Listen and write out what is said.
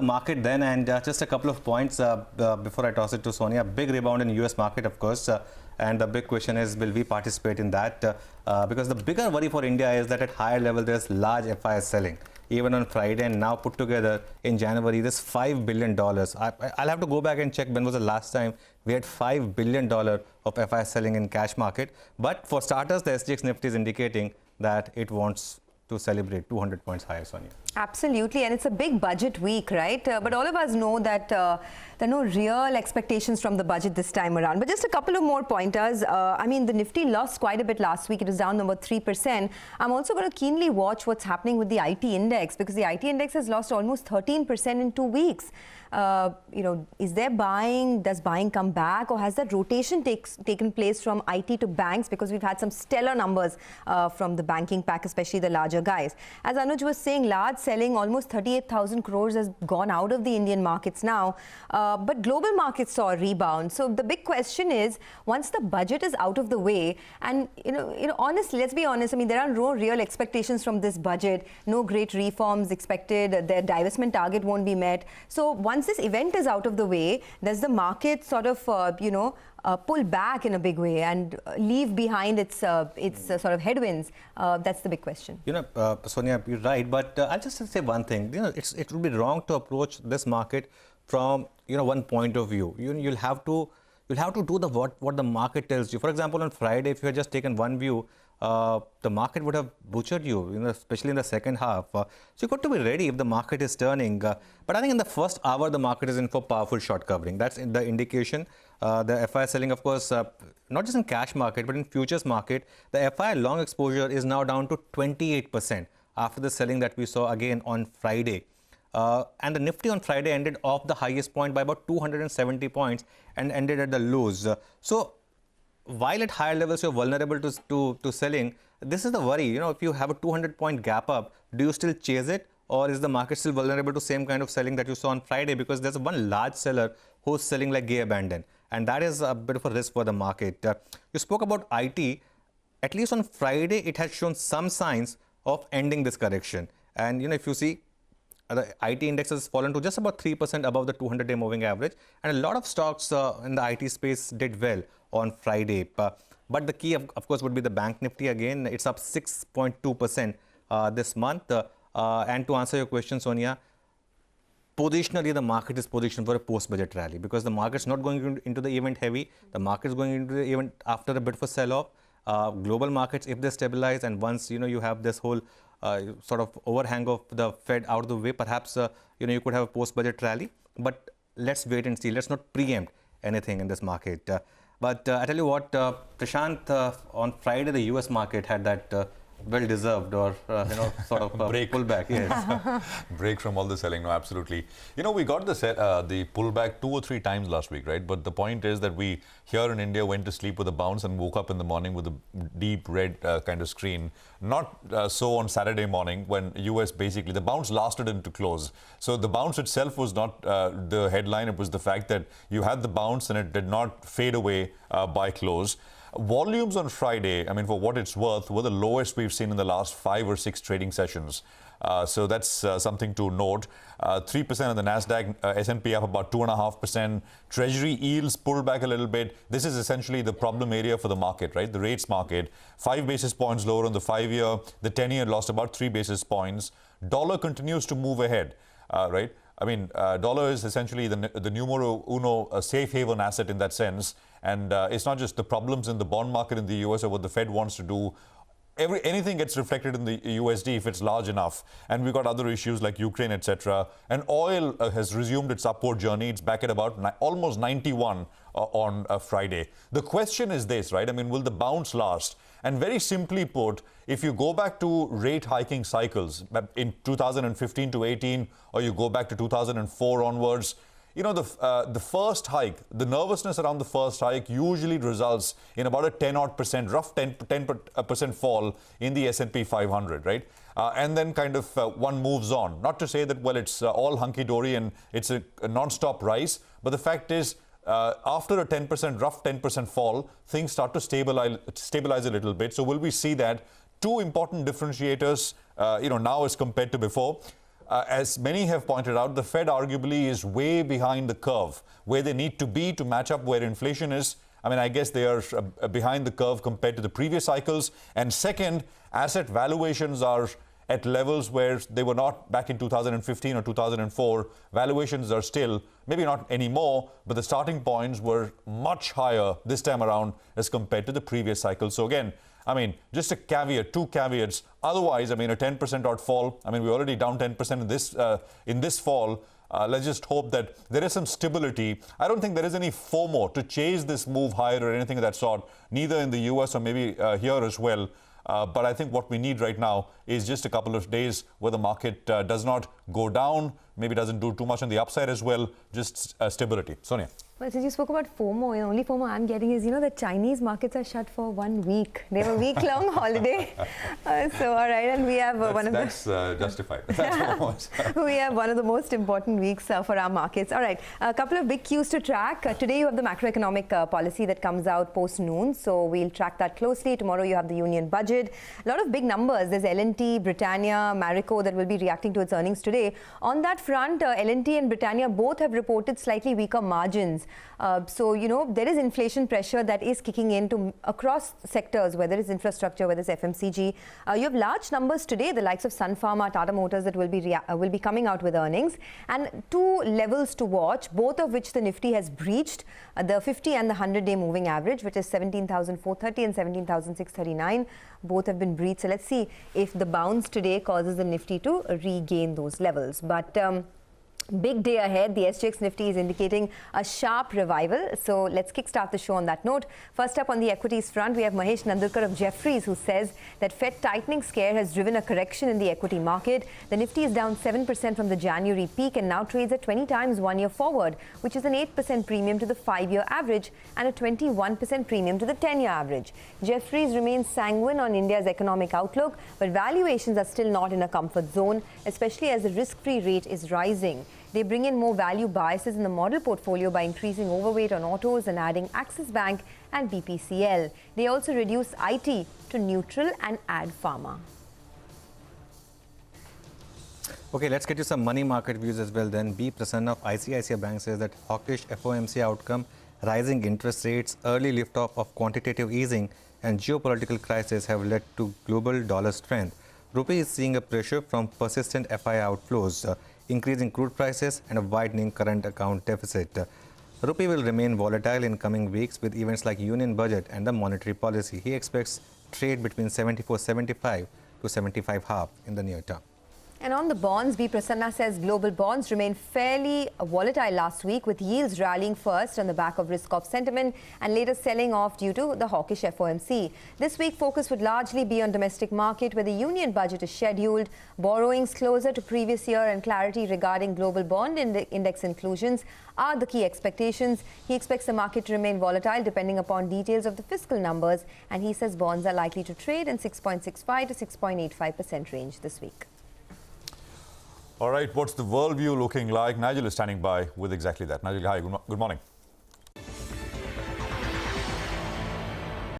Market then, and just a couple of points before I toss it to Sonia. Big rebound in US market, of course, and the big question is, will we participate in that? Because the bigger worry for India is that at higher level there's large FIs selling. Even on Friday, and now put together in January, there's $5 billion. I'll have to go back and check when was the last time we had $5 billion of FI selling in cash market. But for starters, the SGX Nifty is indicating that it wants to celebrate 200 points higher, Sonia. Absolutely, and it's a big budget week, right? But all of us know that there are no real expectations from the budget this time around. But just a couple of more pointers. I mean, the Nifty lost quite a bit last week. It was down about 3%. I'm also going to keenly watch what's happening with the IT index, because the IT index has lost almost 13% in 2 weeks. Is there buying? Does buying come back, or has that rotation taken place from IT to banks? Because we've had some stellar numbers from the banking pack, especially the larger guys. As Anuj was saying, large selling, almost 38,000 crores has gone out of the Indian markets now. But global markets saw a rebound. So the big question is, once the budget is out of the way, and honestly, let's be honest, I mean, there are no real expectations from this budget. No great reforms expected. Their divestment target won't be met. So once this event is out of the way, does the market sort of, pull back in a big way and leave behind its sort of headwinds? That's the big question. Sonia, you're right, but I'll just say one thing. It would be wrong to approach this market from one point of view. You'll have to do what the market tells you. For example, on Friday, if you had just taken one view, the market would have butchered you, especially in the second half. So you've got to be ready if the market is turning. But I think in the first hour, the market is in for powerful short covering. That's the indication. The FI selling, of course, not just in cash market, but in futures market, the FI long exposure is now down to 28% after the selling that we saw again on Friday. And the Nifty on Friday ended off the highest point by about 270 points and ended at the lows. So while at higher levels you're vulnerable to selling, this is the worry. If you have a 200-point gap up, do you still chase it, or is the market still vulnerable to same kind of selling that you saw on Friday? Because there's one large seller who's selling like gay abandon, and that is a bit of a risk for the market. You spoke about IT. At least on Friday, it has shown some signs of ending this correction. And if you see, the IT index has fallen to just about 3% above the 200-day moving average, and a lot of stocks in the IT space did well on Friday. But the key, of course, would be the Bank Nifty again. It's up 6.2% this month. And to answer your question, Sonia, positionally, the market is positioned for a post-budget rally, because the market's not going into the event heavy. The market's going into the event after a bit of a sell-off. Global markets, if they stabilize, and once you have this whole sort of overhang of the Fed out of the way, perhaps you could have a post-budget rally. But let's wait and see. Let's not preempt anything in this market. But I tell you what, Prashant, on Friday the US market had that well-deserved or sort of break pullback. Yes. Break from all the selling. No, absolutely. We got the pullback 2 or 3 times last week, right? But the point is that we here in India went to sleep with a bounce and woke up in the morning with a deep red kind of screen. Not so on Saturday morning, when US basically the bounce lasted into close. So the bounce itself was not the headline. It was the fact that you had the bounce and it did not fade away by close. Volumes on Friday, I mean, for what it's worth, were the lowest we've seen in the last 5 or 6 trading sessions. So that's something to note. 3% on the Nasdaq, S&P up about 2.5%. Treasury yields pulled back a little bit. This is essentially the problem area for the market, right? The rates market. 5 basis points lower on the 5-year. The 10-year lost about 3 basis points. Dollar continues to move ahead, right? I mean, dollar is essentially the numero uno safe haven asset in that sense. And it's not just the problems in the bond market in the US or what the Fed wants to do. Anything gets reflected in the USD if it's large enough. And we've got other issues like Ukraine, etc. And oil has resumed its upward journey. It's back at about almost 91 on Friday. The question is this, right? I mean, will the bounce last? And very simply put, if you go back to rate hiking cycles in 2015 to 18, or you go back to 2004 onwards, the first hike, the nervousness around the first hike usually results in about a 10% rough 10% fall in the S&P 500, right? And then kind of one moves on. Not to say that, well, it's all hunky-dory and it's a non-stop rise, but the fact is, after a 10% rough 10% fall, things start to stabilize a little bit. So will we see that? Two important differentiators, now as compared to before. as many have pointed out, the Fed arguably is way behind the curve, where they need to be to match up where inflation is. I mean, I guess they are behind the curve compared to the previous cycles. And second, asset valuations are at levels where they were not back in 2015 or 2004. Valuations are still, maybe not anymore, but the starting points were much higher this time around as compared to the previous cycle. So again, I mean, just a caveat, two caveats. Otherwise, I mean, a 10% odd fall. I mean, we're already down 10% in this fall. Let's just hope that there is some stability. I don't think there is any FOMO to chase this move higher or anything of that sort, neither in the US or maybe here as well. But I think what we need right now is just a couple of days where the market does not go down, maybe doesn't do too much on the upside as well, just stability. Sonia. Well, since you spoke about FOMO, the only FOMO I'm getting is, the Chinese markets are shut for 1 week. They have a week-long holiday. So, all right, and we have That's justified. That's we have one of the most important weeks for our markets. All right, a couple of big cues to track. Today you have the macroeconomic policy that comes out post-noon, so we'll track that closely. Tomorrow you have the union budget. A lot of big numbers. There's L&T, Britannia, Marico that will be reacting to its earnings today. On that front, L&T and Britannia both have reported slightly weaker margins. So, there is inflation pressure that is kicking in across sectors, whether it's infrastructure, whether it's FMCG. You have large numbers today, the likes of Sun Pharma, Tata Motors that will be coming out with earnings. And two levels to watch, both of which the Nifty has breached, the 50 and the 100-day moving average, which is 17,430 and 17,639. Both have been breached. So let's see if the bounce today causes the Nifty to regain those levels. But big day ahead. The SGX Nifty is indicating a sharp revival. So let's kickstart the show on that note. First up on the equities front, we have Mahesh Nandurkar of Jefferies, who says that Fed tightening scare has driven a correction in the equity market. The Nifty is down 7% from the January peak and now trades at 20 times 1 year forward, which is an 8% premium to the 5-year average and a 21% premium to the 10-year average. Jefferies remains sanguine on India's economic outlook, but valuations are still not in a comfort zone, especially as the risk-free rate is rising. They bring in more value biases in the model portfolio by increasing overweight on autos and adding Axis Bank and BPCL. They also reduce IT to neutral and add pharma. Okay, let's get to some money market views as well then. B. Prasanna of ICICI Bank says that hawkish FOMC outcome, rising interest rates, early liftoff of quantitative easing and geopolitical crisis have led to global dollar strength. Rupee is seeing a pressure from persistent FI outflows, increasing crude prices and a widening current account deficit. Rupee will remain volatile in coming weeks with events like union budget and the monetary policy. He expects trade between 74.75 to 75.5 in the near term. And on the bonds, B. Prasanna says global bonds remain fairly volatile last week, with yields rallying first on the back of risk-off sentiment and later selling off due to the hawkish FOMC. This week, focus would largely be on domestic market, where the union budget is scheduled, borrowings closer to previous year and clarity regarding global bond index inclusions are the key expectations. He expects the market to remain volatile depending upon details of the fiscal numbers, and he says bonds are likely to trade in 6.65 to 6.85% range this week. All right, what's the world view looking like? Nigel is standing by with exactly that. Nigel, hi, good morning.